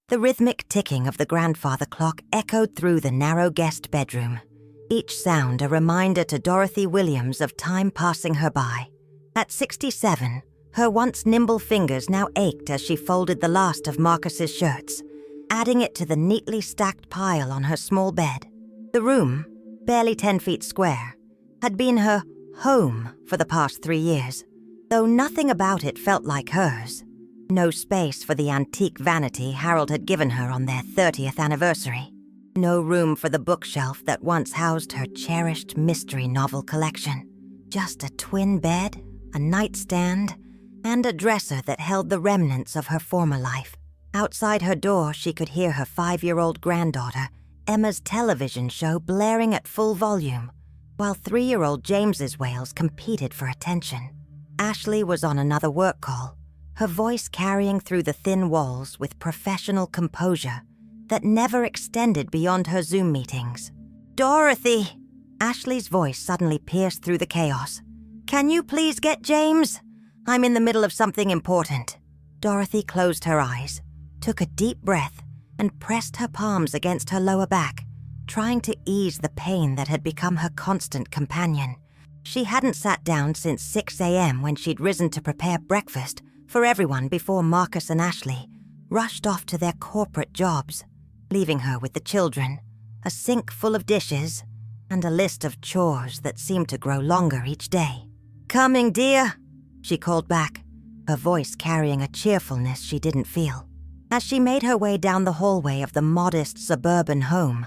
The rhythmic ticking of the grandfather clock echoed through the narrow guest bedroom, each sound a reminder to Dorothy Williams of time passing her by. At 67, her once nimble fingers now ached as she folded the last of Marcus's shirts, adding it to the neatly stacked pile on her small bed. The room, barely 10 feet square, had been her home for the past 3 years, though nothing about it felt like hers. No space for the antique vanity Harold had given her on their 30th anniversary. No room for the bookshelf that once housed her cherished mystery novel collection. Just a twin bed, a nightstand, and a dresser that held the remnants of her former life. Outside her door, she could hear her 5-year-old granddaughter, Emma's television show blaring at full volume, while 3-year-old James's wails competed for attention. Ashley was on another work call, her voice carrying through the thin walls with professional composure that never extended beyond her Zoom meetings. "Dorothy!" Ashley's voice suddenly pierced through the chaos. "Can you please get James? I'm in the middle of something important." Dorothy closed her eyes, took a deep breath, and pressed her palms against her lower back, trying to ease the pain that had become her constant companion. She hadn't sat down since 6 a.m. when she'd risen to prepare breakfast for everyone before Marcus and Ashley rushed off to their corporate jobs, leaving her with the children, a sink full of dishes, and a list of chores that seemed to grow longer each day. "Coming, dear," she called back, her voice carrying a cheerfulness she didn't feel. As she made her way down the hallway of the modest suburban home,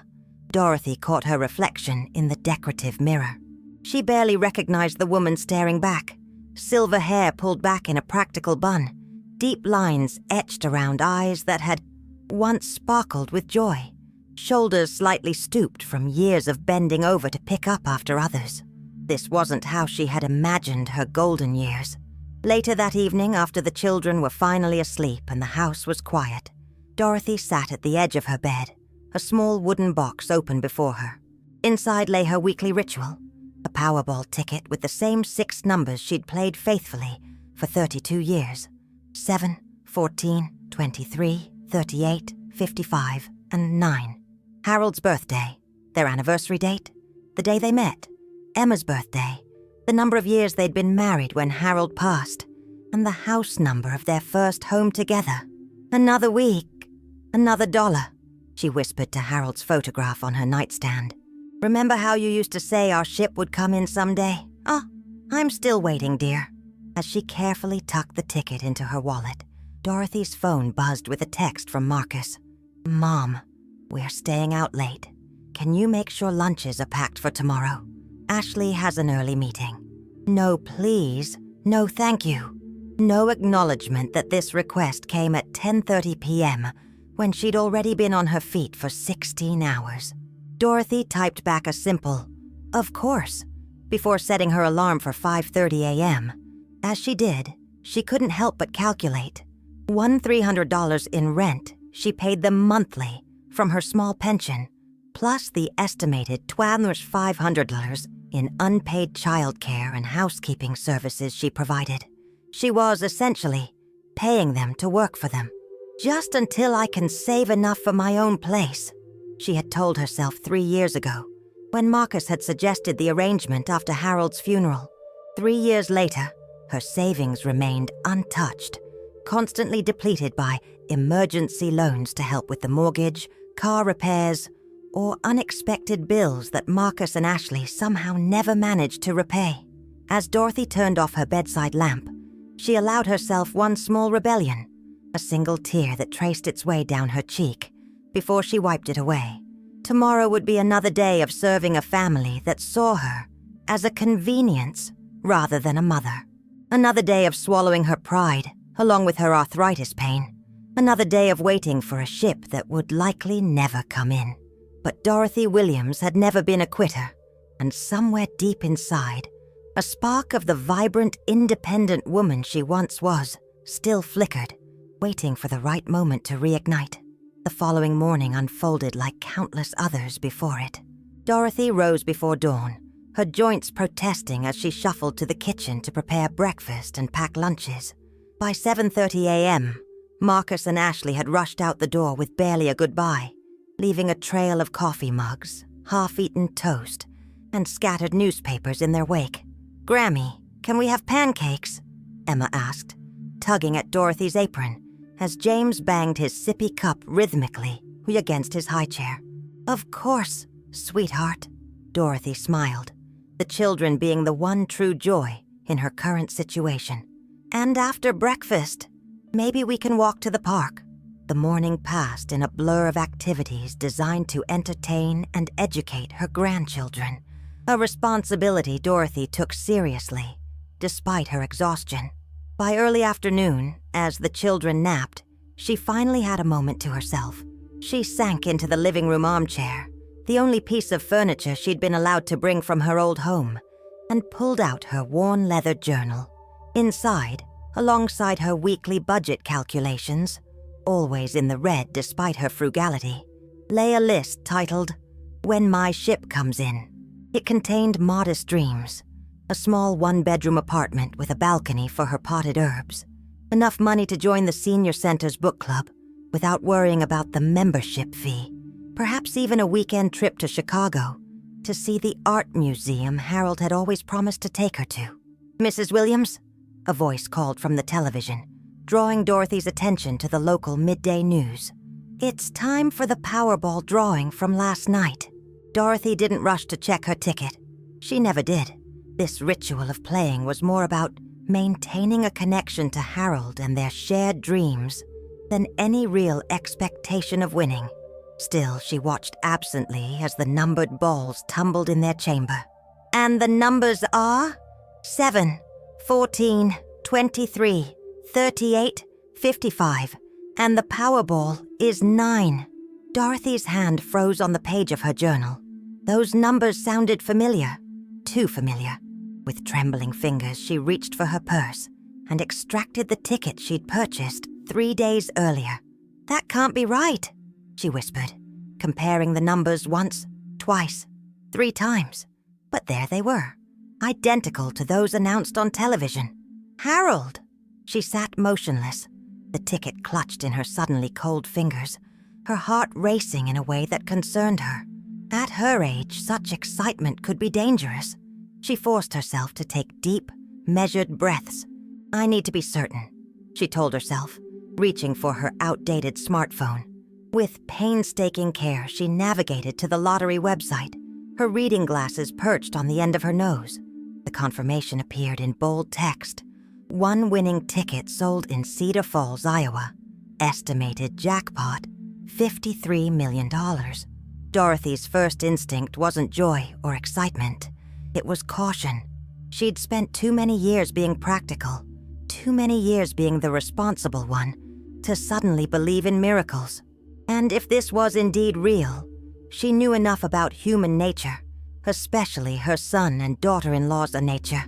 Dorothy caught her reflection in the decorative mirror. She barely recognized the woman staring back, silver hair pulled back in a practical bun, deep lines etched around eyes that had once sparkled with joy, shoulders slightly stooped from years of bending over to pick up after others. This wasn't how she had imagined her golden years. Later that evening, after the children were finally asleep and the house was quiet, Dorothy sat at the edge of her bed, a small wooden box open before her. Inside lay her weekly ritual, a Powerball ticket with the same 6 numbers she'd played faithfully for 32 years. 7, 14, 23, 38, 55, and 9. Harold's birthday, their anniversary date, the day they met, Emma's birthday, the number of years they'd been married when Harold passed, and the house number of their first home together. "Another week, another $1, she whispered to Harold's photograph on her nightstand. "Remember how you used to say our ship would come in someday? Oh, I'm still waiting, dear." As she carefully tucked the ticket into her wallet, Dorothy's phone buzzed with a text from Marcus. "Mom, we're staying out late. Can you make sure lunches are packed for tomorrow? Ashley has an early meeting." No please, no thank you. No acknowledgement that this request came at 10:30 p.m. when she'd already been on her feet for 16 hours. Dorothy typed back a simple, "Of course," before setting her alarm for 5:30 a.m. As she did, she couldn't help but calculate. $300 in rent she paid them monthly from her small pension, plus the estimated $500 in unpaid childcare and housekeeping services she provided. She was essentially paying them to work for them. "Just until I can save enough for my own place," she had told herself 3 years ago, when Marcus had suggested the arrangement after Harold's funeral. 3 years later, her savings remained untouched, constantly depleted by emergency loans to help with the mortgage, car repairs, or unexpected bills that Marcus and Ashley somehow never managed to repay. As Dorothy turned off her bedside lamp, she allowed herself one small rebellion, a single tear that traced its way down her cheek, before she wiped it away. Tomorrow would be another day of serving a family that saw her as a convenience rather than a mother. Another day of swallowing her pride, along with her arthritis pain. Another day of waiting for a ship that would likely never come in. But Dorothy Williams had never been a quitter, and somewhere deep inside, a spark of the vibrant, independent woman she once was still flickered, waiting for the right moment to reignite. The following morning unfolded like countless others before it. Dorothy rose before dawn, her joints protesting as she shuffled to the kitchen to prepare breakfast and pack lunches. By 7:30 a.m., Marcus and Ashley had rushed out the door with barely a goodbye, leaving a trail of coffee mugs, half-eaten toast, and scattered newspapers in their wake. "Grammy, can we have pancakes?" Emma asked, tugging at Dorothy's apron as James banged his sippy cup rhythmically against his high chair. "Of course, sweetheart," Dorothy smiled, the children being the one true joy in her current situation. "And after breakfast, maybe we can walk to the park." The morning passed in a blur of activities designed to entertain and educate her grandchildren, a responsibility Dorothy took seriously, despite her exhaustion. By early afternoon, as the children napped, she finally had a moment to herself. She sank into the living room armchair, the only piece of furniture she'd been allowed to bring from her old home, and pulled out her worn leather journal. Inside, alongside her weekly budget calculations, always in the red despite her frugality, lay a list titled, "When My Ship Comes In." It contained modest dreams, a small one-bedroom apartment with a balcony for her potted herbs, enough money to join the senior center's book club without worrying about the membership fee, perhaps even a weekend trip to Chicago to see the art museum Harold had always promised to take her to. "Mrs. Williams?" a voice called from the television, drawing Dorothy's attention to the local midday news. "It's time for the Powerball drawing from last night." Dorothy didn't rush to check her ticket. She never did. This ritual of playing was more about maintaining a connection to Harold and their shared dreams than any real expectation of winning. Still, she watched absently as the numbered balls tumbled in their chamber. "And the numbers are 7, 14, 23, 38, 55, and the Powerball is 9. Dorothy's hand froze on the page of her journal. Those numbers sounded familiar, too familiar. With trembling fingers, she reached for her purse and extracted the ticket she'd purchased 3 days earlier. "That can't be right," she whispered, comparing the numbers once, twice, 3 times. But there they were, identical to those announced on television. "Harold!" She sat motionless, the ticket clutched in her suddenly cold fingers, her heart racing in a way that concerned her. At her age, such excitement could be dangerous. She forced herself to take deep, measured breaths. "I need to be certain," she told herself, reaching for her outdated smartphone. With painstaking care, she navigated to the lottery website, her reading glasses perched on the end of her nose. The confirmation appeared in bold text. One winning ticket sold in Cedar Falls, Iowa. Estimated jackpot, $53 million. Dorothy's first instinct wasn't joy or excitement. It was caution. She'd spent too many years being practical, too many years being the responsible one, to suddenly believe in miracles. And if this was indeed real, she knew enough about human nature, especially her son and daughter-in-law's nature,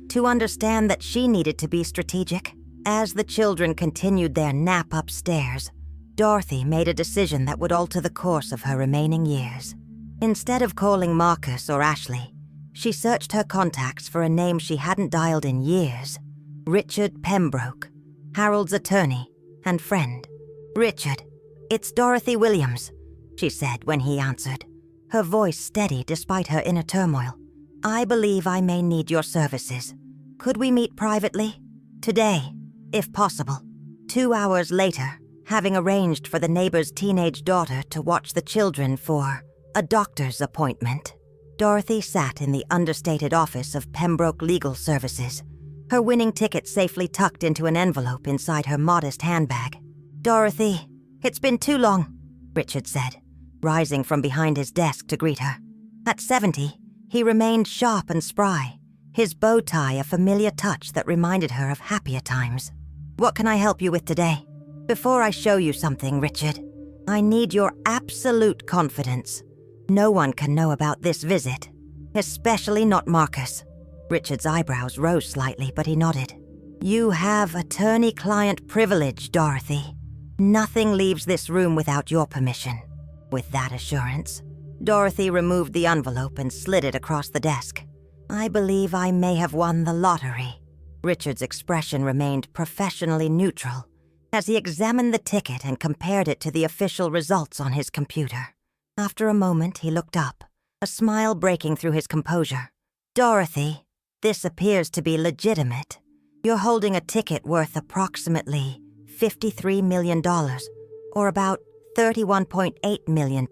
to understand that she needed to be strategic. As the children continued their nap upstairs, Dorothy made a decision that would alter the course of her remaining years. Instead of calling Marcus or Ashley, she searched her contacts for a name she hadn't dialed in years. Richard Pembroke, Harold's attorney and friend. "Richard, it's Dorothy Williams," she said when he answered, her voice steady despite her inner turmoil. "I believe I may need your services. Could we meet privately? Today, if possible." 2 hours later, having arranged for the neighbor's teenage daughter to watch the children for a doctor's appointment, Dorothy sat in the understated office of Pembroke Legal Services, her winning ticket safely tucked into an envelope inside her modest handbag. "Dorothy, it's been too long," Richard said, rising from behind his desk to greet her. At 70, he remained sharp and spry, his bow tie a familiar touch that reminded her of happier times. "What can I help you with today?" "Before I show you something, Richard, I need your absolute confidence. No one can know about this visit, especially not Marcus." Richard's eyebrows rose slightly, but he nodded. "You have attorney-client privilege, Dorothy. Nothing leaves this room without your permission." With that assurance, Dorothy removed the envelope and slid it across the desk. "I believe I may have won the lottery." Richard's expression remained professionally neutral, as he examined the ticket and compared it to the official results on his computer. After a moment, he looked up, a smile breaking through his composure. "Dorothy, this appears to be legitimate. You're holding a ticket worth approximately $53 million, or about $31.8 million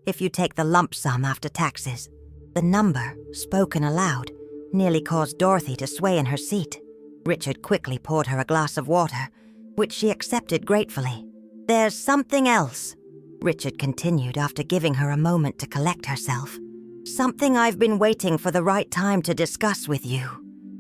if you take the lump sum after taxes." The number, spoken aloud, nearly caused Dorothy to sway in her seat. Richard quickly poured her a glass of water, which she accepted gratefully. "There's something else," Richard continued after giving her a moment to collect herself. "Something I've been waiting for the right time to discuss with you.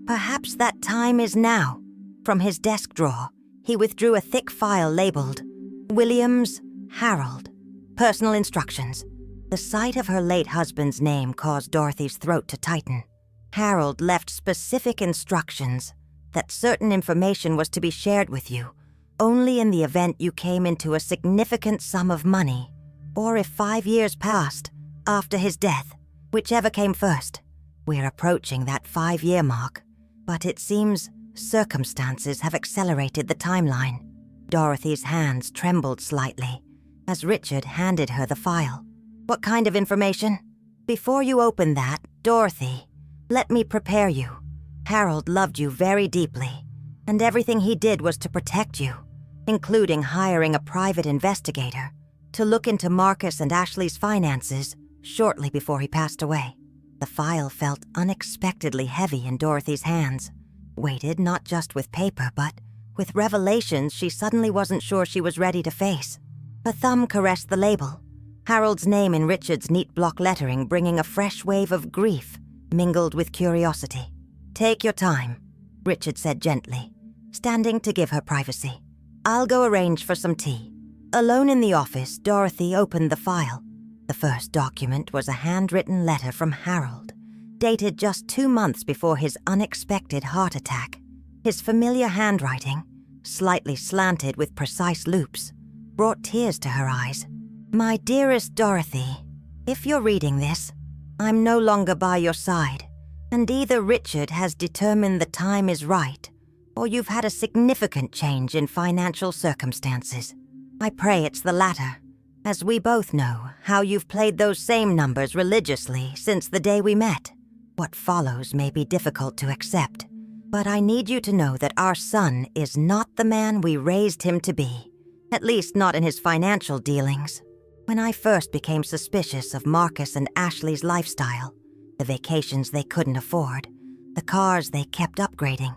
Perhaps that time is now." From his desk drawer, he withdrew a thick file labeled Williams, Harold. Personal instructions. The sight of her late husband's name caused Dorothy's throat to tighten. Harold left specific instructions that certain information was to be shared with you only in the event you came into a significant sum of money, or if 5 years passed after his death, whichever came first. We're approaching that 5-year mark, but it seems circumstances have accelerated the timeline. Dorothy's hands trembled slightly as Richard handed her the file. "What kind of information?" "Before you open that, Dorothy, let me prepare you. Harold loved you very deeply, and everything he did was to protect you, including hiring a private investigator to look into Marcus and Ashley's finances shortly before he passed away." The file felt unexpectedly heavy in Dorothy's hands, weighted not just with paper but with revelations she suddenly wasn't sure she was ready to face. Her thumb caressed the label, Harold's name in Richard's neat block lettering bringing a fresh wave of grief mingled with curiosity. "Take your time," Richard said gently, standing to give her privacy. "I'll go arrange for some tea." Alone in the office, Dorothy opened the file. The first document was a handwritten letter from Harold, dated just 2 months before his unexpected heart attack. His familiar handwriting, slightly slanted with precise loops, brought tears to her eyes. "My dearest Dorothy, if you're reading this, I'm no longer by your side, and either Richard has determined the time is right, or you've had a significant change in financial circumstances. I pray it's the latter, as we both know how you've played those same numbers religiously since the day we met. What follows may be difficult to accept, but I need you to know that our son is not the man we raised him to be, at least not in his financial dealings. When I first became suspicious of Marcus and Ashley's lifestyle, the vacations they couldn't afford, the cars they kept upgrading,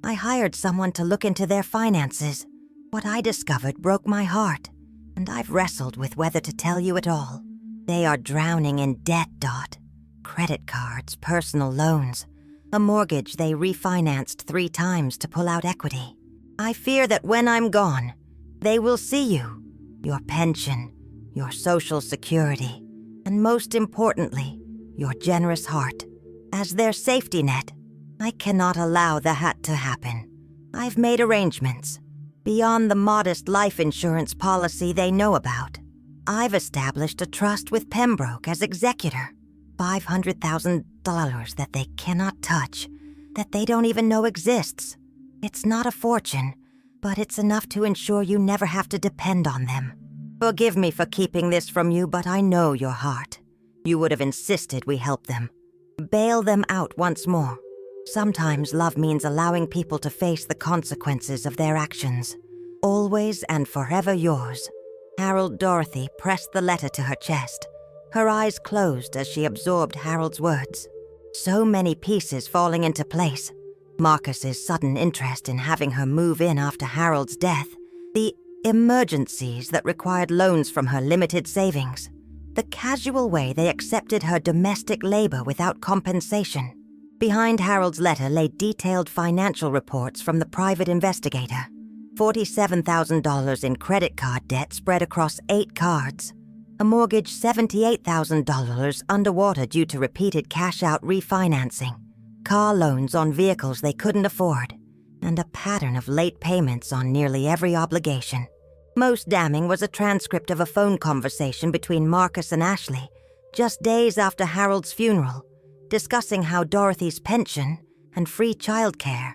I hired someone to look into their finances. What I discovered broke my heart, and I've wrestled with whether to tell you at all. They are drowning in debt, Dot. Credit cards, personal loans, a mortgage they refinanced 3 times to pull out equity. I fear that when I'm gone, they will see you, your pension, your social security, and most importantly, your generous heart, as their safety net. I cannot allow that to happen. I've made arrangements, beyond the modest life insurance policy they know about. I've established a trust with Pembroke as executor, $500,000 that they cannot touch, that they don't even know exists. It's not a fortune, but it's enough to ensure you never have to depend on them. Forgive me for keeping this from you, but I know your heart. You would have insisted we help them. Bail them out once more. Sometimes love means allowing people to face the consequences of their actions. Always and forever yours. Harold. Dorothy pressed the letter to her chest, her eyes closed as she absorbed Harold's words. So many pieces falling into place. Marcus's sudden interest in having her move in after Harold's death, the emergencies that required loans from her limited savings, the casual way they accepted her domestic labor without compensation. Behind Harold's letter lay detailed financial reports from the private investigator. $47,000 in credit card debt spread across 8 cards. A mortgage $78,000 underwater due to repeated cash-out refinancing. Car loans on vehicles they couldn't afford. And a pattern of late payments on nearly every obligation. Most damning was a transcript of a phone conversation between Marcus and Ashley, just days after Harold's funeral, discussing how Dorothy's pension and free childcare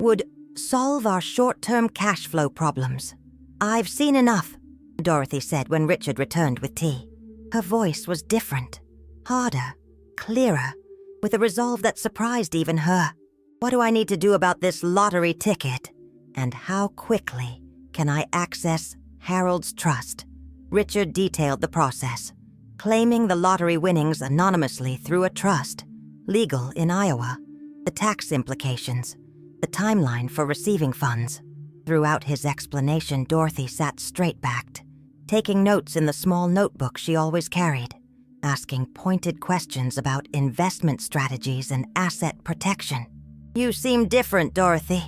would Solve our short-term cash flow problems. I've seen enough, Dorothy said when Richard returned with tea. Her voice was different, harder, clearer, with a resolve that surprised even her. What do I need to do about this lottery ticket? And how quickly can I access Harold's trust? Richard detailed the process, claiming the lottery winnings anonymously through a trust, legal in Iowa, the tax implications, the timeline for receiving funds. Throughout his explanation, Dorothy sat straight-backed, taking notes in the small notebook she always carried, asking pointed questions about investment strategies and asset protection. You seem different, Dorothy,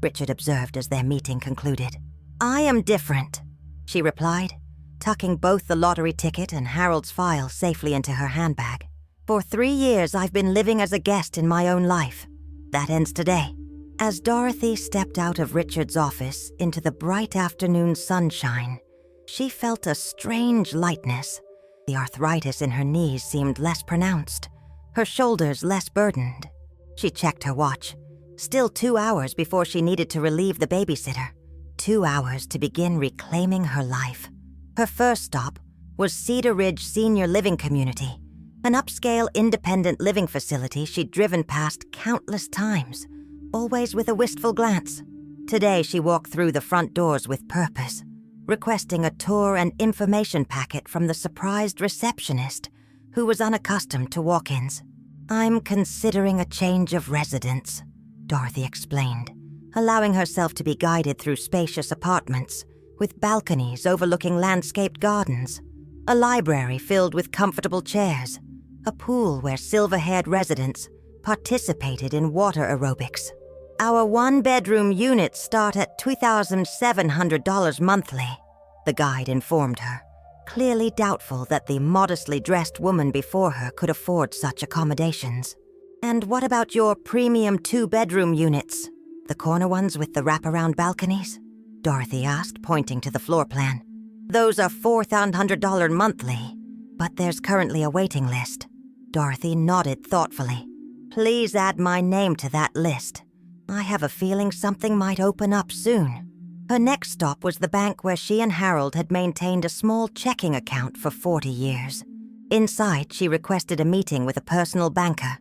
Richard observed as their meeting concluded. I am different, she replied, tucking both the lottery ticket and Harold's file safely into her handbag. For 3 years, I've been living as a guest in my own life. That ends today. As Dorothy stepped out of Richard's office into the bright afternoon sunshine, she felt a strange lightness. The arthritis in her knees seemed less pronounced, her shoulders less burdened. She checked her watch. Still 2 hours before she needed to relieve the babysitter. 2 hours to begin reclaiming her life. Her first stop was Cedar Ridge Senior Living Community, an upscale independent living facility she'd driven past countless times, always with a wistful glance. Today she walked through the front doors with purpose, requesting a tour and information packet from the surprised receptionist, who was unaccustomed to walk-ins. I'm considering a change of residence, Dorothy explained, allowing herself to be guided through spacious apartments with balconies overlooking landscaped gardens, a library filled with comfortable chairs, a pool where silver-haired residents participated in water aerobics. Our one-bedroom units start at $2,700 monthly, the guide informed her, clearly doubtful that the modestly dressed woman before her could afford such accommodations. And what about your premium 2-bedroom units? The corner ones with the wraparound balconies? Dorothy asked, pointing to the floor plan. Those are $4,100 monthly, but there's currently a waiting list. Dorothy nodded thoughtfully. Please add my name to that list. I have a feeling something might open up soon. Her next stop was the bank where she and Harold had maintained a small checking account for 40 years. Inside, she requested a meeting with a personal banker,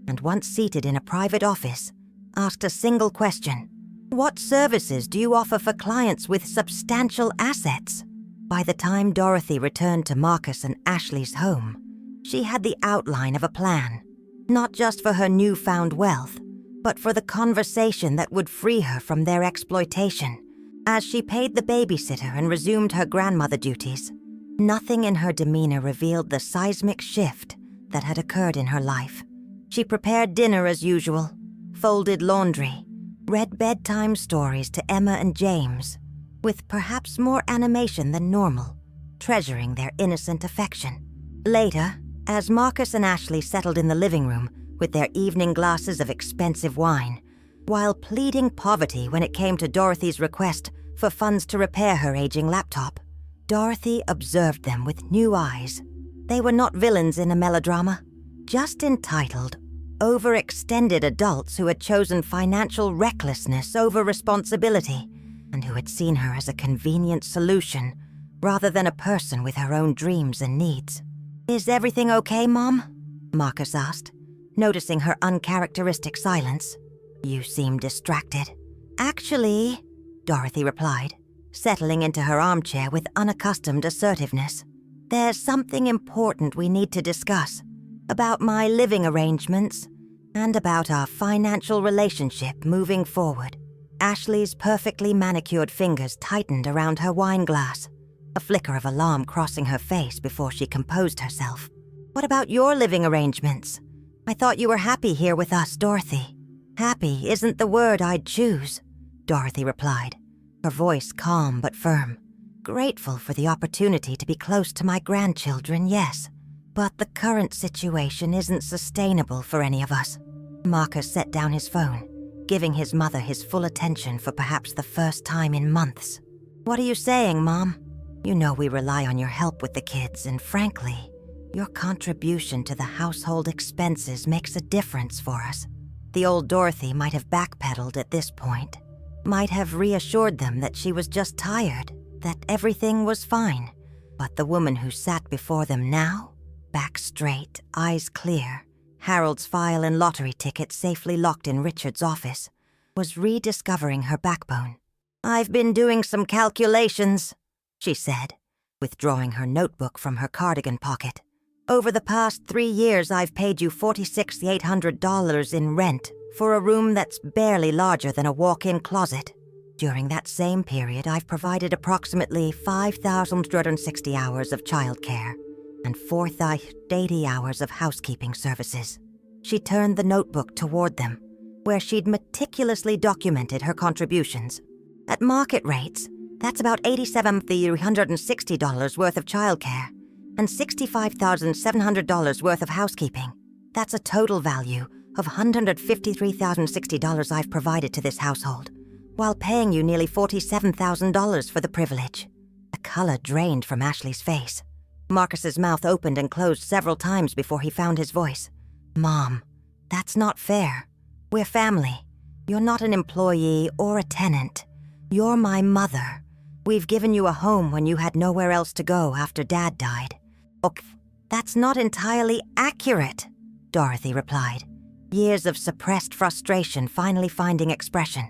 and once seated in a private office, asked a single question. What services do you offer for clients with substantial assets? By the time Dorothy returned to Marcus and Ashley's home, she had the outline of a plan, not just for her newfound wealth, but for the conversation that would free her from their exploitation. As she paid the babysitter and resumed her grandmother duties, nothing in her demeanor revealed the seismic shift that had occurred in her life. She prepared dinner as usual, folded laundry, read bedtime stories to Emma and James, with perhaps more animation than normal, treasuring their innocent affection. Later, as Marcus and Ashley settled in the living room with their evening glasses of expensive wine, while pleading poverty when it came to Dorothy's request for funds to repair her aging laptop, Dorothy observed them with new eyes. They were not villains in a melodrama, just entitled, overextended adults who had chosen financial recklessness over responsibility and who had seen her as a convenient solution rather than a person with her own dreams and needs. Is everything okay, Mom? Marcus asked, noticing her uncharacteristic silence. You seem distracted. Actually, Dorothy replied, settling into her armchair with unaccustomed assertiveness. There's something important we need to discuss about my living arrangements and about our financial relationship moving forward. Ashley's perfectly manicured fingers tightened around her wine glass, a flicker of alarm crossing her face before she composed herself. What about your living arrangements? I thought you were happy here with us, Dorothy. Happy isn't the word I'd choose, Dorothy replied, her voice calm but firm. Grateful for the opportunity to be close to my grandchildren, yes, but the current situation isn't sustainable for any of us. Marcus set down his phone, giving his mother his full attention for perhaps the first time in months. What are you saying, Mom? You know we rely on your help with the kids, and frankly, your contribution to the household expenses makes a difference for us. The old Dorothy might have backpedaled at this point, might have reassured them that she was just tired, that everything was fine. But the woman who sat before them now, back straight, eyes clear, Harold's file and lottery ticket safely locked in Richard's office, was rediscovering her backbone. "I've been doing some calculations," she said, withdrawing her notebook from her cardigan pocket. "Over the past 3 years, I've paid you $46,800 in rent for a room that's barely larger than a walk-in closet. During that same period, I've provided approximately 5,260 hours of childcare and 4,080 hours of housekeeping services." She turned the notebook toward them, where she'd meticulously documented her contributions. "At market rates, that's about $87,360 worth of childcare and $65,700 worth of housekeeping. That's a total value of $153,060 I've provided to this household, while paying you nearly $47,000 for the privilege." The color drained from Ashley's face. Marcus's mouth opened and closed several times before he found his voice. "Mom, that's not fair. We're family. You're not an employee or a tenant. You're my mother. We've given you a home when you had nowhere else to go after Dad died." "Okay, that's not entirely accurate," Dorothy replied, years of suppressed frustration finally finding expression.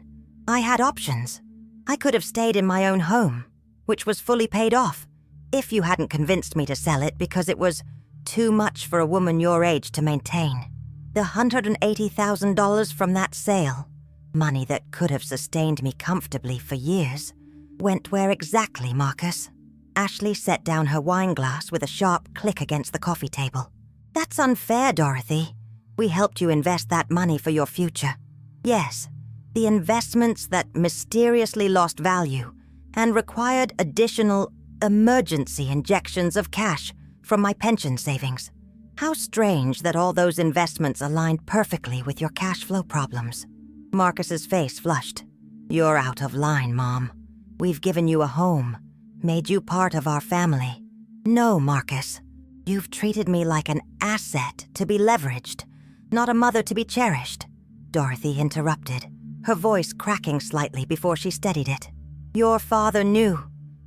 "I had options. I could have stayed in my own home, which was fully paid off, if you hadn't convinced me to sell it because it was too much for a woman your age to maintain. The $180,000 from that sale, money that could have sustained me comfortably for years, went where exactly, Marcus?" Ashley set down her wine glass with a sharp click against the coffee table. "That's unfair, Dorothy. We helped you invest that money for your future. Yes, the investments that mysteriously lost value and required additional emergency injections of cash from my pension savings. How strange that all those investments aligned perfectly with your cash flow problems." Marcus's face flushed. "You're out of line, Mom. We've given you a home, made you part of our family. No, Marcus, you've treated me like an asset to be leveraged, not a mother to be cherished," Dorothy interrupted, her voice cracking slightly before she steadied it. "Your father knew.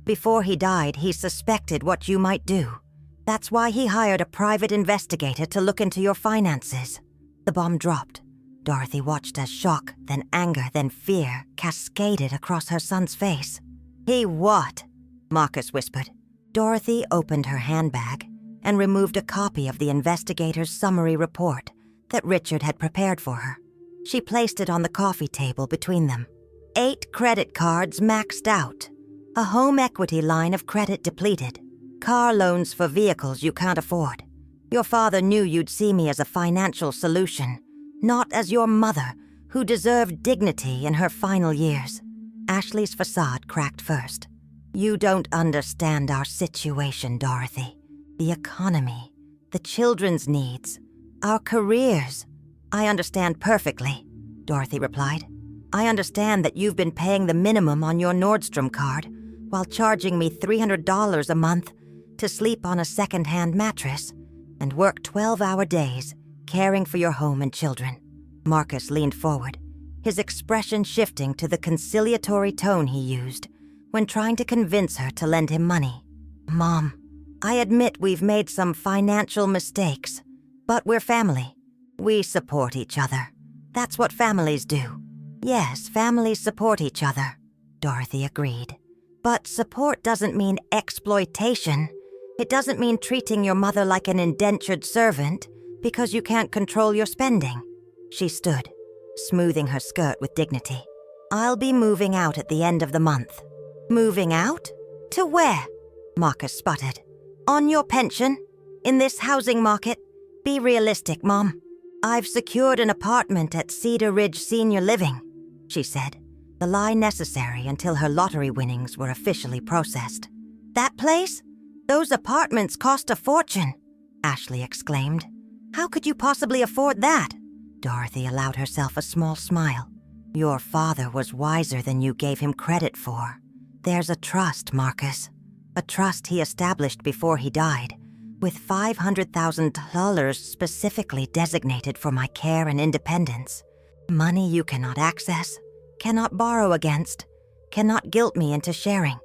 Before he died, he suspected what you might do. That's why he hired a private investigator to look into your finances." The bomb dropped. Dorothy watched as shock, then anger, then fear cascaded across her son's face. "He what?" Marcus whispered. Dorothy opened her handbag and removed a copy of the investigator's summary report that Richard had prepared for her. She placed it on the coffee table between them. 8 credit cards maxed out. A home equity line of credit depleted. Car loans for vehicles you can't afford. Your father knew you'd see me as a financial solution, not as your mother, who deserved dignity in her final years. Ashley's facade cracked first. "You don't understand our situation, Dorothy. The economy, the children's needs, our careers." "I understand perfectly," Dorothy replied. "I understand that you've been paying the minimum on your Nordstrom card while charging me $300 a month to sleep on a second-hand mattress and work 12-hour days caring for your home and children." Marcus leaned forward, his expression shifting to the conciliatory tone he used when trying to convince her to lend him money. "Mom, I admit we've made some financial mistakes, but we're family. We support each other. That's what families do." "Yes, families support each other," Dorothy agreed. "But support doesn't mean exploitation. It doesn't mean treating your mother like an indentured servant because you can't control your spending." She stood, smoothing her skirt with dignity. "I'll be moving out at the end of the month." "Moving out? To where?" Marcus sputtered. "On your pension? In this housing market? Be realistic, Mom. I've secured an apartment at Cedar Ridge Senior Living," she said, the lie necessary until her lottery winnings were officially processed. "That place? Those apartments cost a fortune," Ashley exclaimed. "How could you possibly afford that?" Dorothy allowed herself a small smile. "Your father was wiser than you gave him credit for. There's a trust, Marcus. A trust he established before he died, with $500,000 specifically designated for my care and independence. Money you cannot access, cannot borrow against, cannot guilt me into sharing.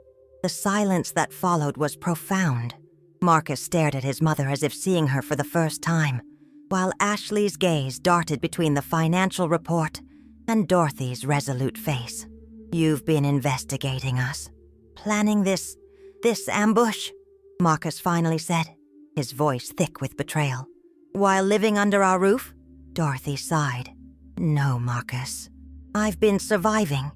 The silence that followed was profound. Marcus stared at his mother as if seeing her for the first time, while Ashley's gaze darted between the financial report and Dorothy's resolute face. "You've been investigating us, planning this ambush," Marcus finally said, his voice thick with betrayal. "While living under our roof?" Dorothy sighed. "No, Marcus. I've been surviving,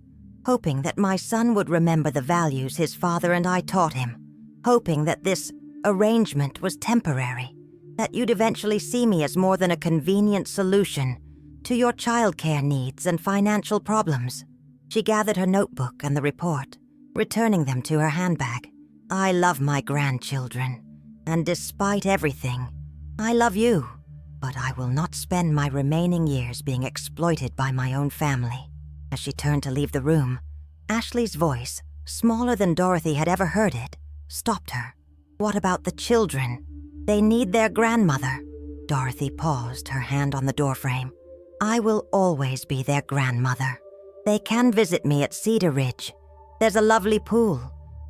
hoping that my son would remember the values his father and I taught him, hoping that this arrangement was temporary, that you'd eventually see me as more than a convenient solution to your childcare needs and financial problems." She gathered her notebook and the report, returning them to her handbag. "I love my grandchildren, and despite everything, I love you, but I will not spend my remaining years being exploited by my own family." As she turned to leave the room, Ashley's voice, smaller than Dorothy had ever heard it, stopped her. "What about the children? They need their grandmother." Dorothy paused, her hand on the doorframe. "I will always be their grandmother. They can visit me at Cedar Ridge. There's a lovely pool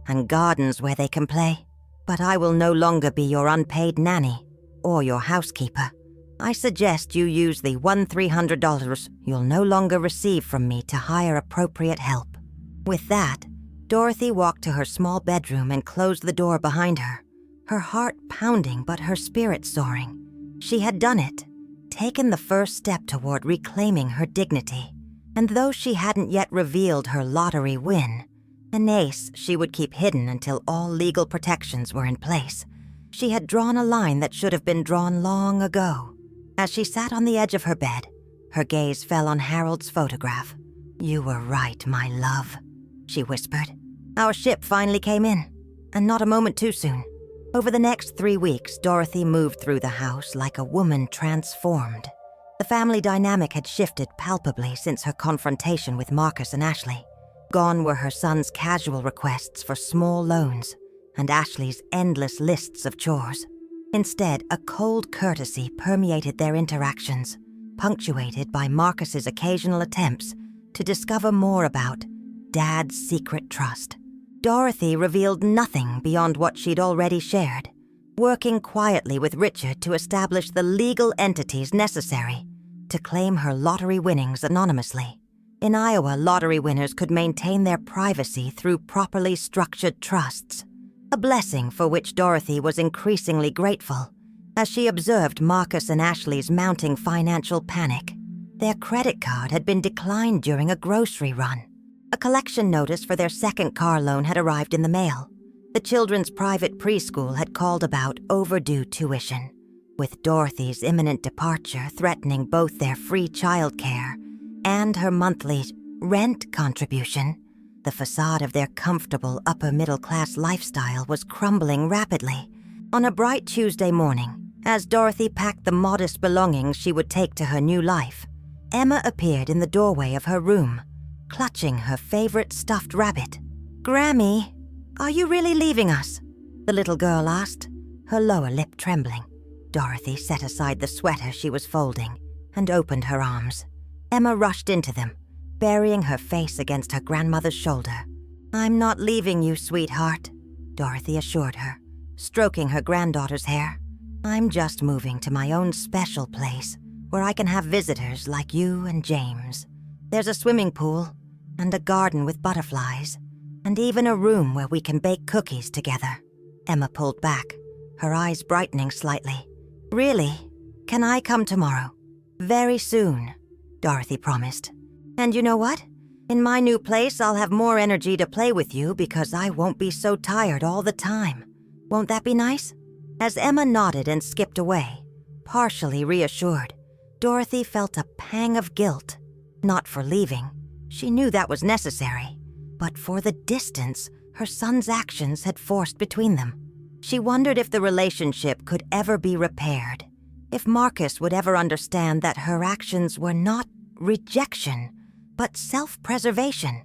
and gardens where they can play. But I will no longer be your unpaid nanny or your housekeeper. I suggest you use the $1,300 you'll no longer receive from me to hire appropriate help." With that, Dorothy walked to her small bedroom and closed the door behind her, her heart pounding but her spirit soaring. She had done it, taken the first step toward reclaiming her dignity. And though she hadn't yet revealed her lottery win, an ace she would keep hidden until all legal protections were in place, she had drawn a line that should have been drawn long ago. As she sat on the edge of her bed, her gaze fell on Harold's photograph. "You were right, my love," she whispered. "Our ship finally came in, and not a moment too soon." Over the next 3 weeks, Dorothy moved through the house like a woman transformed. The family dynamic had shifted palpably since her confrontation with Marcus and Ashley. Gone were her son's casual requests for small loans and Ashley's endless lists of chores. Instead, a cold courtesy permeated their interactions, punctuated by Marcus's occasional attempts to discover more about Dad's secret trust. Dorothy revealed nothing beyond what she'd already shared, working quietly with Richard to establish the legal entities necessary to claim her lottery winnings anonymously. In Iowa, lottery winners could maintain their privacy through properly structured trusts, a blessing for which Dorothy was increasingly grateful as she observed Marcus and Ashley's mounting financial panic. Their credit card had been declined during a grocery run. A collection notice for their second car loan had arrived in the mail. The children's private preschool had called about overdue tuition, with Dorothy's imminent departure threatening both their free childcare and her monthly rent contribution. The facade of their comfortable upper-middle-class lifestyle was crumbling rapidly. On a bright Tuesday morning, as Dorothy packed the modest belongings she would take to her new life, Emma appeared in the doorway of her room, clutching her favorite stuffed rabbit. "Grammy, are you really leaving us?" the little girl asked, her lower lip trembling. Dorothy set aside the sweater she was folding and opened her arms. Emma rushed into them, burying her face against her grandmother's shoulder. "I'm not leaving you, sweetheart," Dorothy assured her, stroking her granddaughter's hair. "I'm just moving to my own special place where I can have visitors like you and James. There's a swimming pool and a garden with butterflies, and even a room where we can bake cookies together." Emma pulled back, her eyes brightening slightly. "Really? Can I come tomorrow?" "Very soon," Dorothy promised. "And you know what? In my new place, I'll have more energy to play with you because I won't be so tired all the time. Won't that be nice?" As Emma nodded and skipped away, partially reassured, Dorothy felt a pang of guilt. Not for leaving. She knew that was necessary. But for the distance her son's actions had forced between them. She wondered if the relationship could ever be repaired, if Marcus would ever understand that her actions were not rejection, but self-preservation.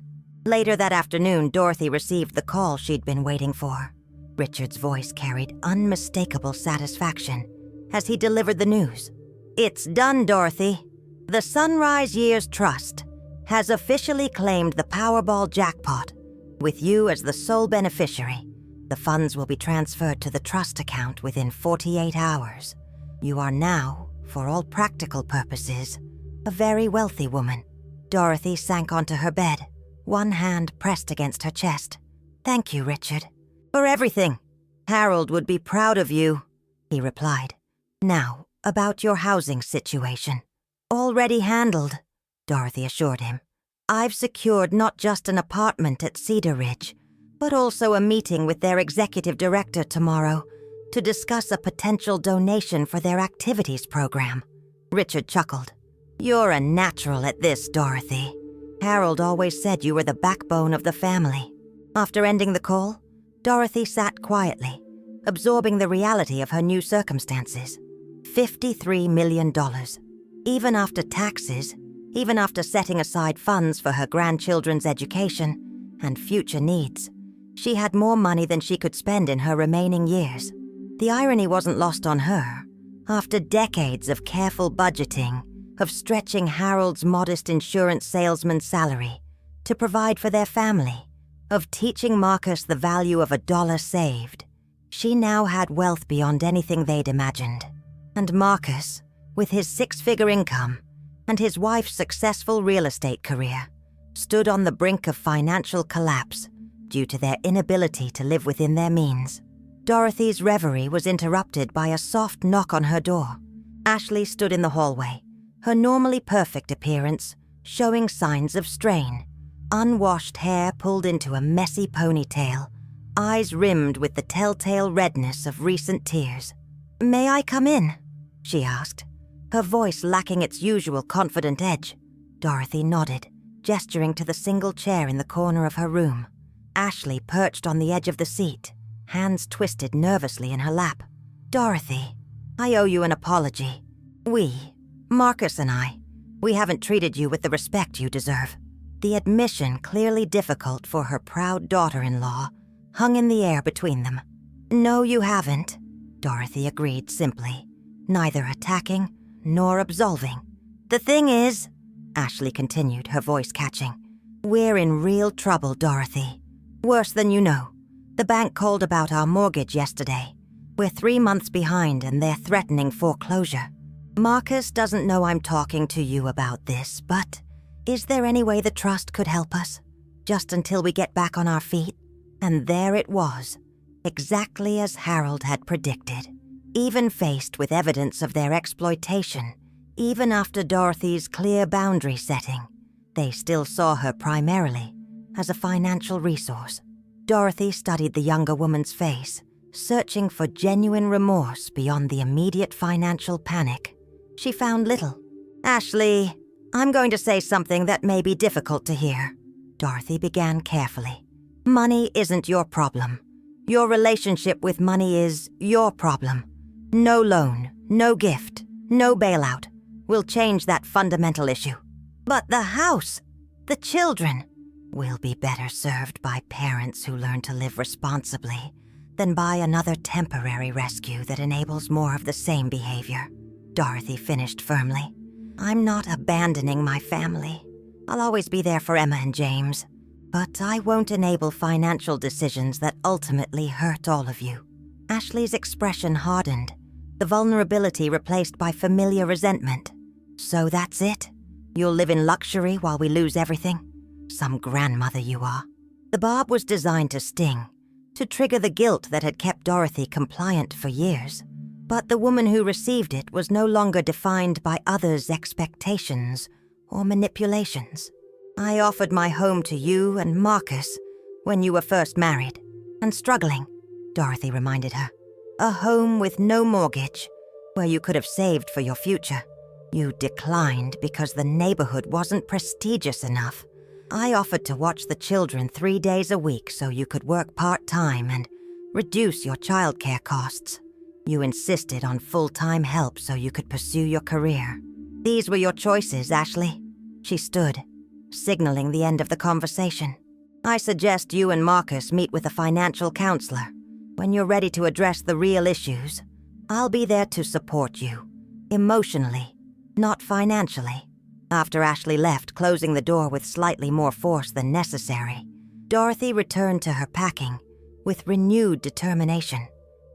Later that afternoon, Dorothy received the call she'd been waiting for. Richard's voice carried unmistakable satisfaction as he delivered the news. "It's done, Dorothy. The Sunrise Years Trust has officially claimed the Powerball jackpot. With you as the sole beneficiary, the funds will be transferred to the trust account within 48 hours. You are now, for all practical purposes, a very wealthy woman. Dorothy sank onto her bed, one hand pressed against her chest. Thank you, Richard. For everything. Harold would be proud of you, he replied. Now, about your housing situation. Already handled, Dorothy assured him. I've secured not just an apartment at Cedar Ridge, but also a meeting with their executive director tomorrow to discuss a potential donation for their activities program. Richard chuckled. You're a natural at this, Dorothy. Harold always said you were the backbone of the family. After ending the call, Dorothy sat quietly, absorbing the reality of her new circumstances. $53 million. Even after taxes, even after setting aside funds for her grandchildren's education and future needs, she had more money than she could spend in her remaining years. The irony wasn't lost on her. After decades of careful budgeting, of stretching Harold's modest insurance salesman's salary to provide for their family, of teaching Marcus the value of a dollar saved, she now had wealth beyond anything they'd imagined. And Marcus, with his six-figure income and his wife's successful real estate career, stood on the brink of financial collapse due to their inability to live within their means. Dorothy's reverie was interrupted by a soft knock on her door. Ashley stood in the hallway, her normally perfect appearance showing signs of strain. Unwashed hair pulled into a messy ponytail, eyes rimmed with the telltale redness of recent tears. "May I come in?" she asked, her voice lacking its usual confident edge. Dorothy nodded, gesturing to the single chair in the corner of her room. Ashley perched on the edge of the seat, hands twisted nervously in her lap. "Dorothy, I owe you an apology. Marcus and I, we haven't treated you with the respect you deserve." The admission, clearly difficult for her proud daughter-in-law, hung in the air between them. "No, you haven't," Dorothy agreed simply, neither attacking nor absolving. "The thing is," Ashley continued, her voice catching, "we're in real trouble, Dorothy. Worse than you know. The bank called about our mortgage yesterday. We're 3 months behind and they're threatening foreclosure. Marcus doesn't know I'm talking to you about this, but is there any way the trust could help us? Just until we get back on our feet?" And there it was, exactly as Harold had predicted. Even faced with evidence of their exploitation, even after Dorothy's clear boundary setting, they still saw her primarily as a financial resource. Dorothy studied the younger woman's face, searching for genuine remorse beyond the immediate financial panic. She found little. "Ashley, I'm going to say something that may be difficult to hear," Dorothy began carefully. "Money isn't your problem. Your relationship with money is your problem. No loan, no gift, no bailout will change that fundamental issue. But the house, the children, will be better served by parents who learn to live responsibly than by another temporary rescue that enables more of the same behavior," Dorothy finished firmly. "I'm not abandoning my family. I'll always be there for Emma and James. But I won't enable financial decisions that ultimately hurt all of you." Ashley's expression hardened, the vulnerability replaced by familiar resentment. "So that's it? You'll live in luxury while we lose everything? Some grandmother you are." The barb was designed to sting, to trigger the guilt that had kept Dorothy compliant for years. But the woman who received it was no longer defined by others' expectations or manipulations. "I offered my home to you and Marcus when you were first married and struggling," Dorothy reminded her. "A home with no mortgage, where you could have saved for your future. You declined because the neighborhood wasn't prestigious enough. I offered to watch the children 3 days a week so you could work part-time and reduce your childcare costs. You insisted on full-time help so you could pursue your career. These were your choices, Ashley." She stood, signaling the end of the conversation. "I suggest you and Marcus meet with a financial counselor. When you're ready to address the real issues, I'll be there to support you, emotionally, not financially." After Ashley left, closing the door with slightly more force than necessary, Dorothy returned to her packing with renewed determination.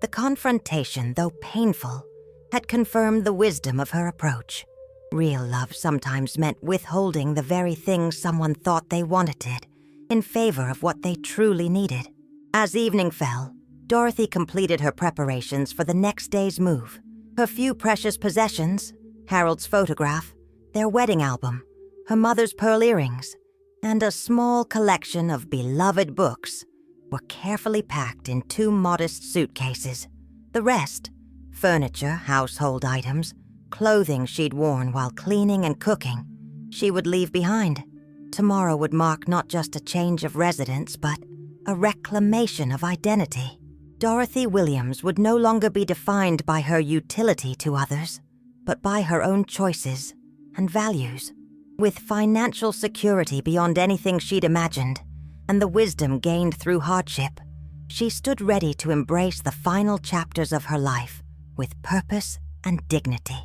The confrontation, though painful, had confirmed the wisdom of her approach. Real love sometimes meant withholding the very things someone thought they wanted in favor of what they truly needed. As evening fell, Dorothy completed her preparations for the next day's move. Her few precious possessions, Harold's photograph, their wedding album, her mother's pearl earrings, and a small collection of beloved books were carefully packed in 2 modest suitcases. The rest, furniture, household items, clothing she'd worn while cleaning and cooking, she would leave behind. Tomorrow would mark not just a change of residence, but a reclamation of identity. Dorothy Williams would no longer be defined by her utility to others, but by her own choices and values. With financial security beyond anything she'd imagined, and the wisdom gained through hardship, she stood ready to embrace the final chapters of her life with purpose and dignity.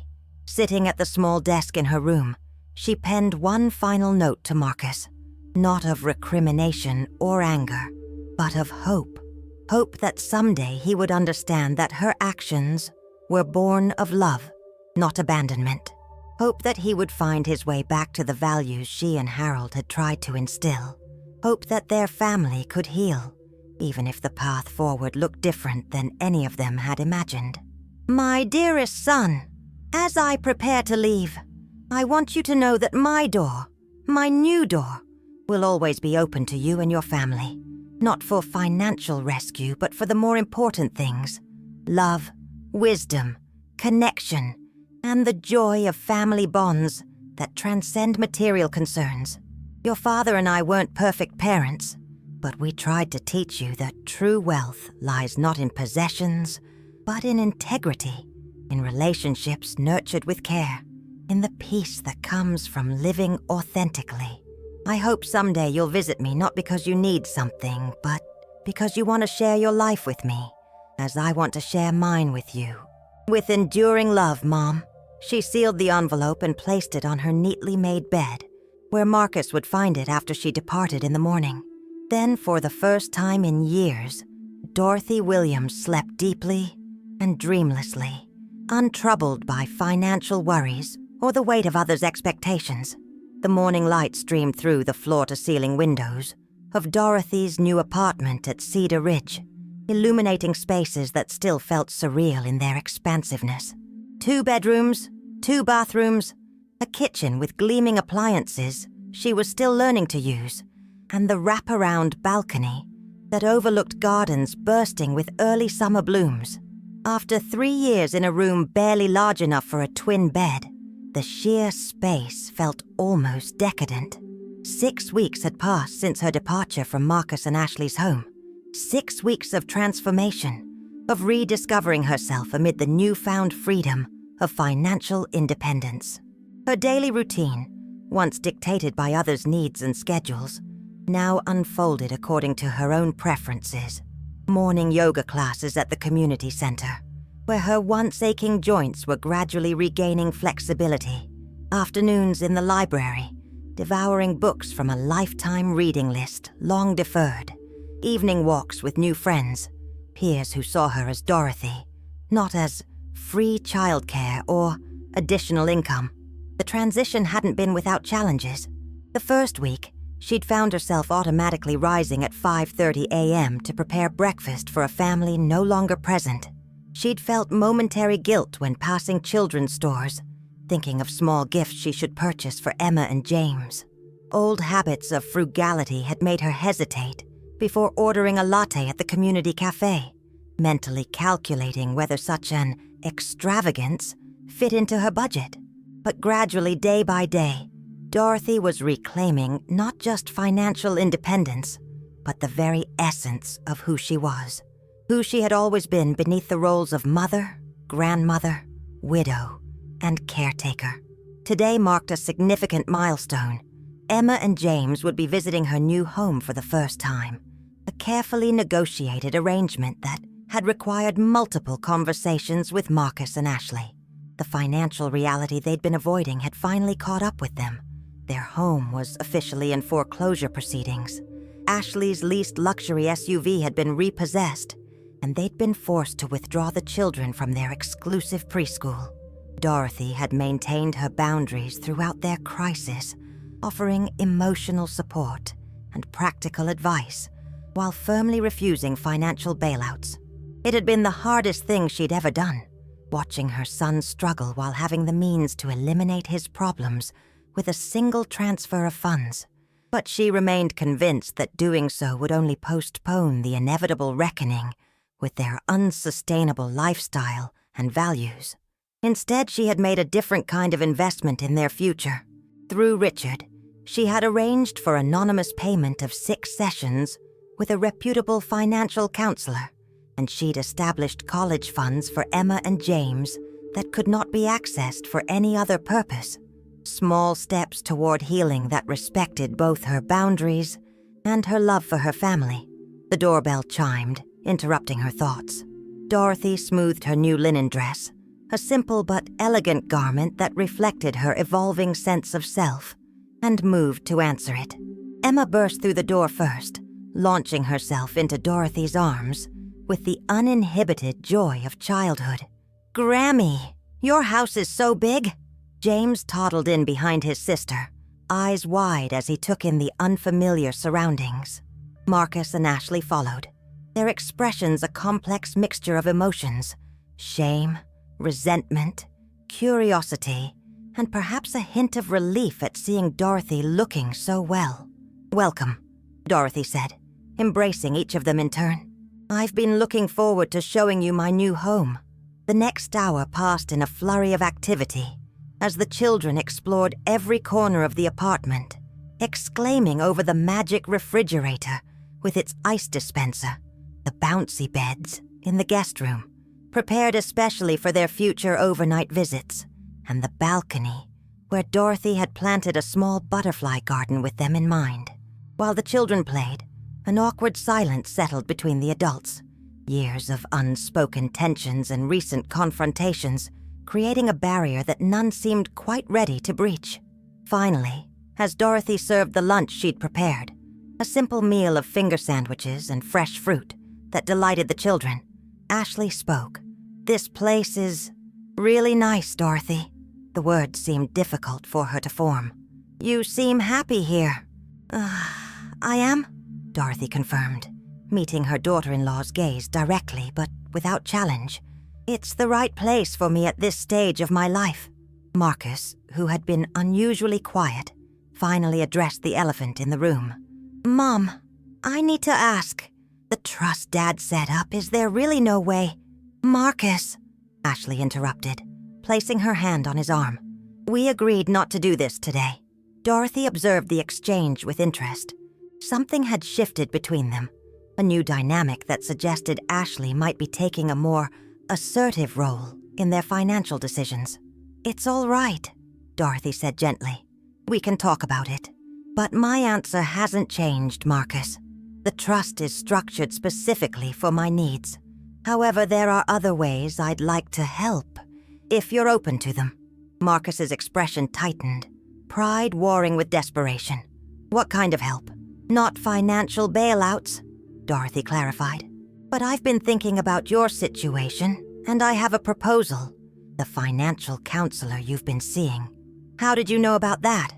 Sitting at the small desk in her room, she penned one final note to Marcus, not of recrimination or anger, but of hope. Hope that someday he would understand that her actions were born of love, not abandonment. Hope that he would find his way back to the values she and Harold had tried to instill. Hope that their family could heal, even if the path forward looked different than any of them had imagined. My dearest son, as I prepare to leave, I want you to know that my door, my new door, will always be open to you and your family. Not for financial rescue, but for the more important things: love, wisdom, connection, and the joy of family bonds that transcend material concerns. Your father and I weren't perfect parents, but we tried to teach you that true wealth lies not in possessions, but in integrity, in relationships nurtured with care, in the peace that comes from living authentically. I hope someday you'll visit me not because you need something, but because you want to share your life with me, as I want to share mine with you. With enduring love, Mom. She sealed the envelope and placed it on her neatly made bed, where Marcus would find it after she departed in the morning. Then, for the first time in years, Dorothy Williams slept deeply and dreamlessly, untroubled by financial worries or the weight of others' expectations. The morning light streamed through the floor-to-ceiling windows of Dorothy's new apartment at Cedar Ridge, illuminating spaces that still felt surreal in their expansiveness. 2 bedrooms, 2 bathrooms, a kitchen with gleaming appliances she was still learning to use, and the wraparound balcony that overlooked gardens bursting with early summer blooms. After 3 years in a room barely large enough for a twin bed, the sheer space felt almost decadent. 6 weeks had passed since her departure from Marcus and Ashley's home. 6 weeks of transformation, of rediscovering herself amid the newfound freedom of financial independence. Her daily routine, once dictated by others' needs and schedules, now unfolded according to her own preferences. Morning yoga classes at the community center, where her once aching joints were gradually regaining flexibility. Afternoons in the library, devouring books from a lifetime reading list long deferred. Evening walks with new friends, peers who saw her as Dorothy, not as free childcare or additional income. The transition hadn't been without challenges. The first week, she'd found herself automatically rising at 5:30 a.m. to prepare breakfast for a family no longer present. She'd felt momentary guilt when passing children's stores, thinking of small gifts she should purchase for Emma and James. Old habits of frugality had made her hesitate before ordering a latte at the community cafe, mentally calculating whether such an extravagance fit into her budget. But gradually, day by day, Dorothy was reclaiming not just financial independence, but the very essence of who she was, who she had always been beneath the roles of mother, grandmother, widow, and caretaker. Today marked a significant milestone. Emma and James would be visiting her new home for the first time, a carefully negotiated arrangement that had required multiple conversations with Marcus and Ashley. The financial reality they'd been avoiding had finally caught up with them. Their home was officially in foreclosure proceedings. Ashley's leased luxury SUV had been repossessed, and they'd been forced to withdraw the children from their exclusive preschool. Dorothy had maintained her boundaries throughout their crisis, offering emotional support and practical advice, while firmly refusing financial bailouts. It had been the hardest thing she'd ever done, watching her son struggle while having the means to eliminate his problems with a single transfer of funds. But she remained convinced that doing so would only postpone the inevitable reckoning with their unsustainable lifestyle and values. Instead, she had made a different kind of investment in their future. Through Richard, she had arranged for anonymous payment of 6 sessions with a reputable financial counselor, and she'd established college funds for Emma and James that could not be accessed for any other purpose. Small steps toward healing that respected both her boundaries and her love for her family. The doorbell chimed, interrupting her thoughts. Dorothy smoothed her new linen dress, a simple but elegant garment that reflected her evolving sense of self, and moved to answer it. Emma burst through the door first, launching herself into Dorothy's arms with the uninhibited joy of childhood. "Grammy, your house is so big!" James toddled in behind his sister, eyes wide as he took in the unfamiliar surroundings. Marcus and Ashley followed, their expressions a complex mixture of emotions: shame, resentment, curiosity, and perhaps a hint of relief at seeing Dorothy looking so well. "Welcome," Dorothy said, embracing each of them in turn. "I've been looking forward to showing you my new home." The next hour passed in a flurry of activity, as the children explored every corner of the apartment, exclaiming over the magic refrigerator with its ice dispenser, the bouncy beds in the guest room, prepared especially for their future overnight visits, and the balcony, where Dorothy had planted a small butterfly garden with them in mind. While the children played, an awkward silence settled between the adults, years of unspoken tensions and recent confrontations creating a barrier that none seemed quite ready to breach. Finally, as Dorothy served the lunch she'd prepared, a simple meal of finger sandwiches and fresh fruit that delighted the children, Ashley spoke. "This place is really nice, Dorothy." The words seemed difficult for her to form. "You seem happy here." I am," Dorothy confirmed, meeting her daughter-in-law's gaze directly but without challenge. "It's the right place for me at this stage of my life." Marcus, who had been unusually quiet, finally addressed the elephant in the room. "Mom, I need to ask. The trust Dad set up, is there really no way?" "Marcus," Ashley interrupted, placing her hand on his arm. "We agreed not to do this today." Dorothy observed the exchange with interest. Something had shifted between them, a new dynamic that suggested Ashley might be taking a more assertive role in their financial decisions. "It's all right," Dorothy said gently. "We can talk about it. But my answer hasn't changed, Marcus. The trust is structured specifically for my needs. However, there are other ways I'd like to help, if you're open to them." Marcus's expression tightened, pride warring with desperation. "What kind of help?" "Not financial bailouts," Dorothy clarified. "But I've been thinking about your situation, and I have a proposal. The financial counselor you've been seeing." "How did you know about that?"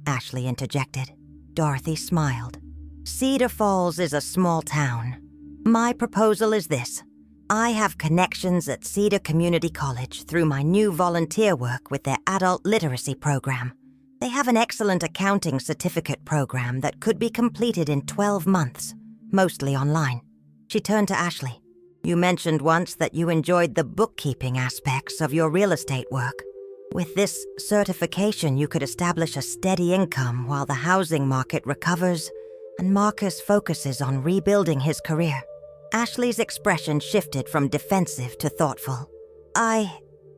Ashley interjected. Dorothy smiled. "Cedar Falls is a small town. My proposal is this. I have connections at Cedar Community College through my new volunteer work with their adult literacy program. They have an excellent accounting certificate program that could be completed in 12 months, mostly online." She turned to Ashley. "You mentioned once that you enjoyed the bookkeeping aspects of your real estate work. With this certification, you could establish a steady income while the housing market recovers and Marcus focuses on rebuilding his career." Ashley's expression shifted from defensive to thoughtful. I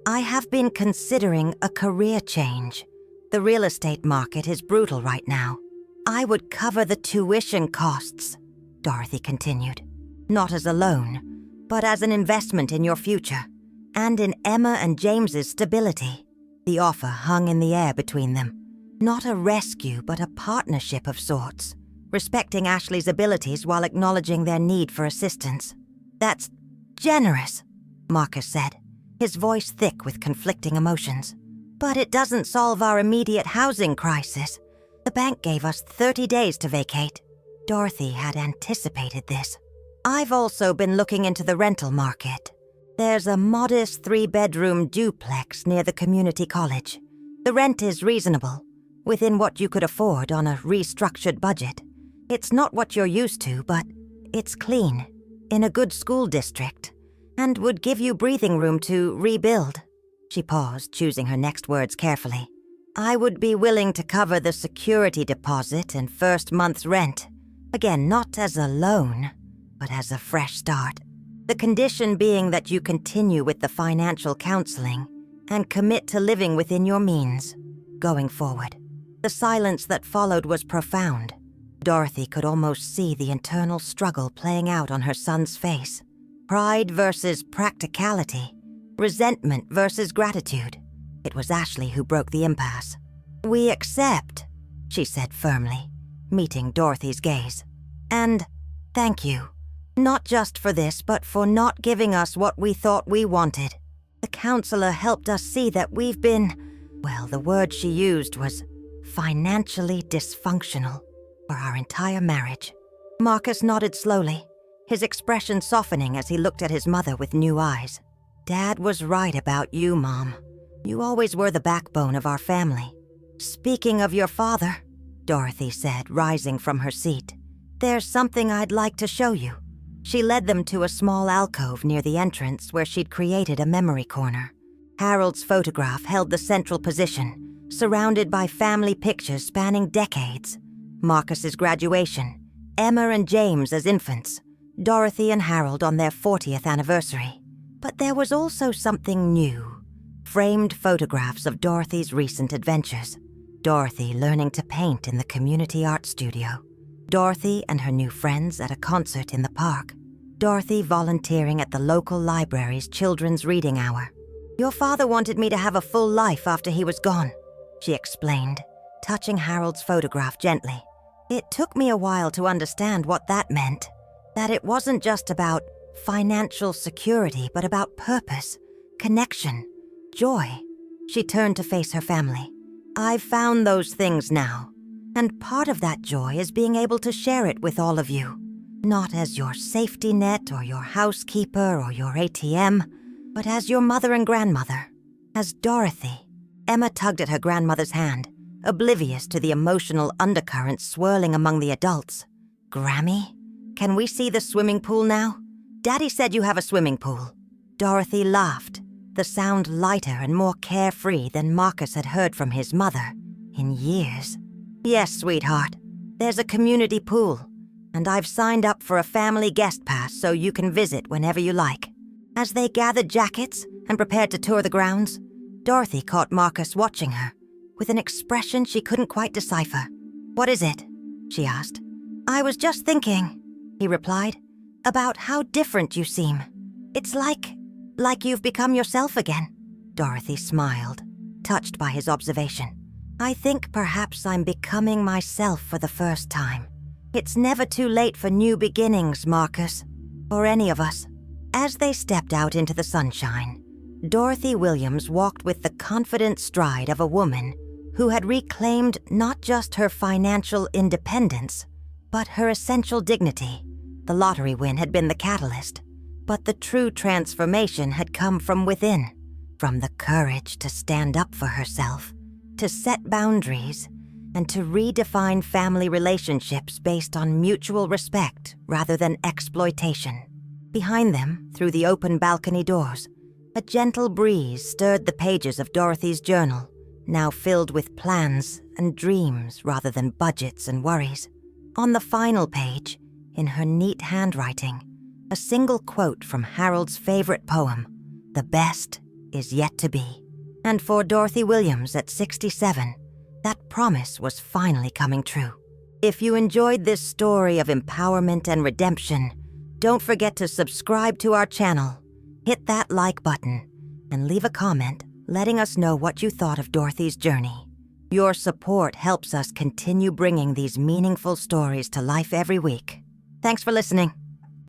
have been considering a career change. The real estate market is brutal right now. I would cover the tuition costs," Dorothy continued. "Not as a loan, but as an investment in your future. and in Emma and James's stability. The offer hung in the air between them. Not a rescue, but a partnership of sorts, respecting Ashley's abilities while acknowledging their need for assistance. "That's generous," Marcus said, his voice thick with conflicting emotions. "But it doesn't solve our immediate housing crisis. The bank gave us 30 days to vacate." Dorothy had anticipated this. "I've also been looking into the rental market. There's a modest 3-bedroom duplex near the community college. The rent is reasonable, within what you could afford on a restructured budget. It's not what you're used to, but it's clean, in a good school district, and would give you breathing room to rebuild." She paused, choosing her next words carefully. "I would be willing to cover the security deposit and first month's rent. Again, not as a loan, but as a fresh start. The condition being that you continue with the financial counseling and commit to living within your means, going forward." The silence that followed was profound. Dorothy could almost see the internal struggle playing out on her son's face. Pride versus practicality. Resentment versus gratitude. It was Ashley who broke the impasse. "We accept," she said firmly, meeting Dorothy's gaze. "And thank you. Not just for this, but for not giving us what we thought we wanted. The counselor helped us see that we've been, well, the word she used was financially dysfunctional for our entire marriage." Marcus nodded slowly, his expression softening as he looked at his mother with new eyes. "Dad was right about you, Mom. You always were the backbone of our family." "Speaking of your father," Dorothy said, rising from her seat, "there's something I'd like to show you." She led them to a small alcove near the entrance where she'd created a memory corner. Harold's photograph held the central position, surrounded by family pictures spanning decades. Marcus's graduation, Emma and James as infants, Dorothy and Harold on their 40th anniversary. But there was also something new. Framed photographs of Dorothy's recent adventures. Dorothy learning to paint in the community art studio. Dorothy and her new friends at a concert in the park. Dorothy volunteering at the local library's children's reading hour. "Your father wanted me to have a full life after he was gone," she explained, touching Harold's photograph gently. "It took me a while to understand what that meant. That it wasn't just about financial security, but about purpose, connection, joy." She turned to face her family. "I've found those things now. And part of that joy is being able to share it with all of you. Not as your safety net or your housekeeper or your ATM, but as your mother and grandmother. As Dorothy." Emma tugged at her grandmother's hand, oblivious to the emotional undercurrents swirling among the adults. "Grammy, can we see the swimming pool now? Daddy said you have a swimming pool." Dorothy laughed, the sound lighter and more carefree than Marcus had heard from his mother in years. "Yes, sweetheart. There's a community pool, and I've signed up for a family guest pass so you can visit whenever you like." As they gathered jackets and prepared to tour the grounds, Dorothy caught Marcus watching her, with an expression she couldn't quite decipher. "What is it?" she asked. "I was just thinking," he replied, "about how different you seem. It's like you've become yourself again." Dorothy smiled, touched by his observation. "I think perhaps I'm becoming myself for the first time. It's never too late for new beginnings, Marcus, or any of us." As they stepped out into the sunshine, Dorothy Williams walked with the confident stride of a woman who had reclaimed not just her financial independence, but her essential dignity. The lottery win had been the catalyst, but the true transformation had come from within, from the courage to stand up for herself, to set boundaries, and to redefine family relationships based on mutual respect rather than exploitation. Behind them, through the open balcony doors, a gentle breeze stirred the pages of Dorothy's journal, now filled with plans and dreams rather than budgets and worries. On the final page, in her neat handwriting, a single quote from Harold's favorite poem, "The best is yet to be." And for Dorothy Williams at 67, that promise was finally coming true. If you enjoyed this story of empowerment and redemption, don't forget to subscribe to our channel, hit that like button, and leave a comment letting us know what you thought of Dorothy's journey. Your support helps us continue bringing these meaningful stories to life every week. Thanks for listening.